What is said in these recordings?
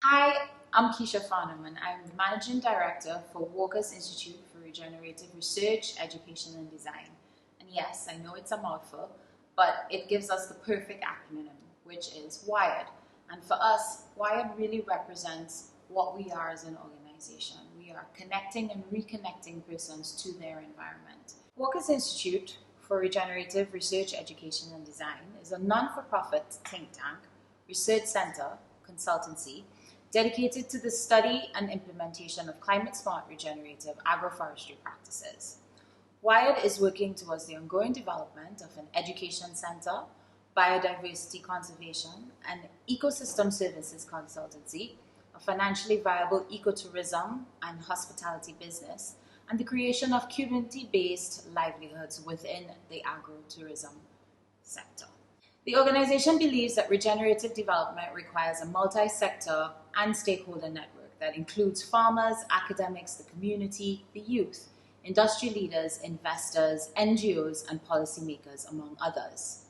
Hi, I'm Kiesha Farnum, and I'm the Managing Director for Walker's Institute for Regenerative Research, Education and Design. And yes, I know it's a mouthful, but it gives us the perfect acronym, which is WIRED. And for us, WIRED really represents what we are as an organization. We are connecting and reconnecting persons to their environment. Walker's Institute for Regenerative Research, Education and Design is a non-for-profit think tank, research center, consultancy, dedicated to the study and implementation of climate-smart regenerative agroforestry practices. WIRED is working towards the ongoing development of an education center, biodiversity conservation, and ecosystem services consultancy, a financially viable ecotourism and hospitality business, and the creation of community-based livelihoods within the agrotourism sector. The organization believes that regenerative development requires a multi-sector and stakeholder network that includes farmers, academics, the community, the youth, industry leaders, investors, NGOs, and policymakers, among others.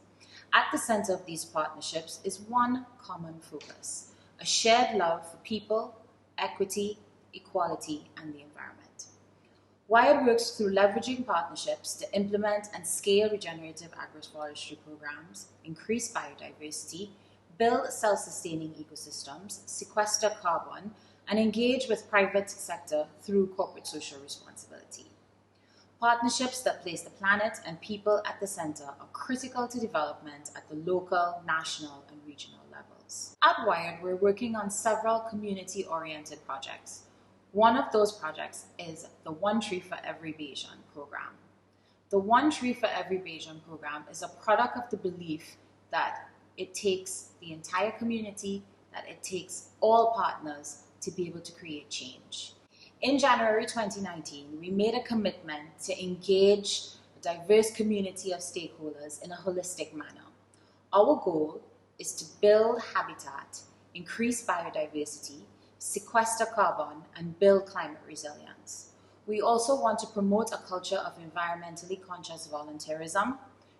At the center of these partnerships is one common focus: a shared love for people, equity, equality, and the environment. WIRED works through leveraging partnerships to implement and scale regenerative agroforestry programs, increase biodiversity, build self-sustaining ecosystems, sequester carbon, and engage with private sector through corporate social responsibility. Partnerships that place the planet and people at the center are critical to development at the local, national, and regional levels. At WIRED, we're working on several community-oriented projects. One of those projects is the One Tree for Every Bajan program. The One Tree for Every Bajan program is a product of the belief that it takes the entire community, that it takes all partners to be able to create change. In January 2019, we made a commitment to engage a diverse community of stakeholders in a holistic manner. Our goal is to build habitat, increase biodiversity, sequester carbon, and build climate resilience. We also want to promote a culture of environmentally conscious volunteerism,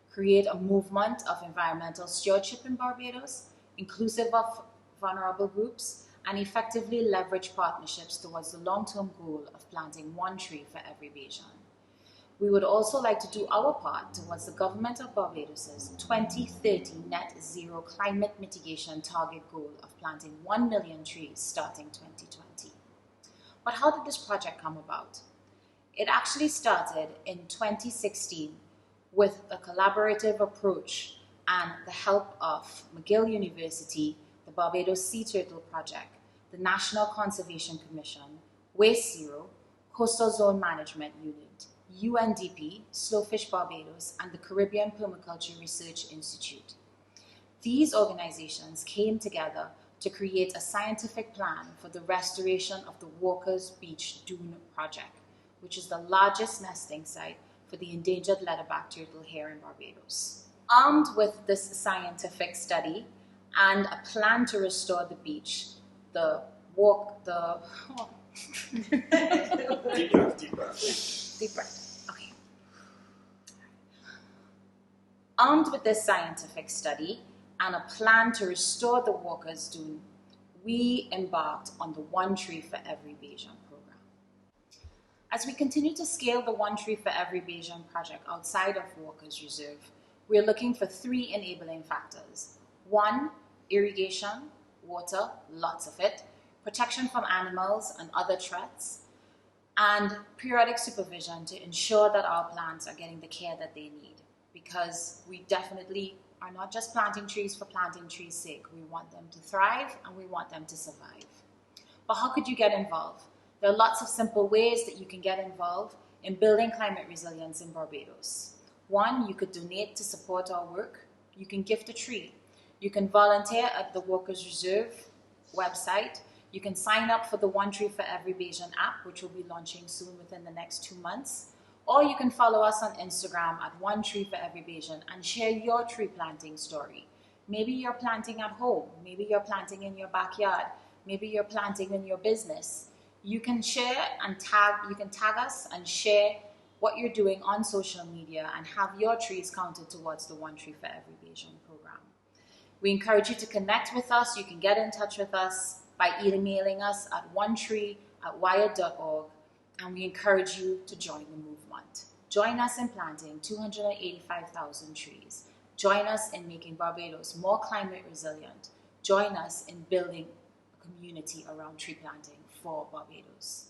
create a movement of environmental stewardship in Barbados, inclusive of vulnerable groups, and effectively leverage partnerships towards the long-term goal of planting one tree for every Bajan. We would also like to do our part towards the government of Barbados' 2030 net zero climate mitigation target goal of planting 1 million trees starting 2020. But how did this project come about? It actually started in 2016 with a collaborative approach and the help of McGill University, the Barbados Sea Turtle Project, the National Conservation Commission, Waste Zero, Coastal Zone Management Unit, UNDP, Slowfish Barbados, and the Caribbean Permaculture Research Institute. These organizations came together to create a scientific plan for the restoration of the Walker's Beach Dune Project, which is the largest nesting site for the endangered leatherback turtle here in Barbados. Armed with this scientific study and a plan to restore the beach, Deep breath. Okay. Armed with this scientific study and a plan to restore the Walker's Dune, we embarked on the One Tree for Every Bajan program. As we continue to scale the One Tree for Every Bajan project outside of Walker's Reserve, we're looking for 3 enabling factors. 1, irrigation, water, lots of it, protection from animals and other threats, and periodic supervision to ensure that our plants are getting the care that they need. Because we definitely are not just planting trees for planting trees' sake. We want them to thrive and we want them to survive. But how could you get involved? There are lots of simple ways that you can get involved in building climate resilience in Barbados. 1, you could donate to support our work. You can gift a tree. You can volunteer at the Walker's Reserve website. You can sign up for the One Tree for Every Bajan app, which will be launching soon within the next 2 months. Or you can follow us on Instagram at One Tree for Every Bajan and share your tree planting story. Maybe you're planting at home. Maybe you're planting in your backyard. Maybe you're planting in your business. You can share and tag us and share what you're doing on social media and have your trees counted towards the One Tree for Every Bajan program. We encourage you to connect with us. You can get in touch with us by emailing us at onetree@wired.org, and we encourage you to join the movement. Join us in planting 285,000 trees. Join us in making Barbados more climate resilient. Join us in building a community around tree planting for Barbados.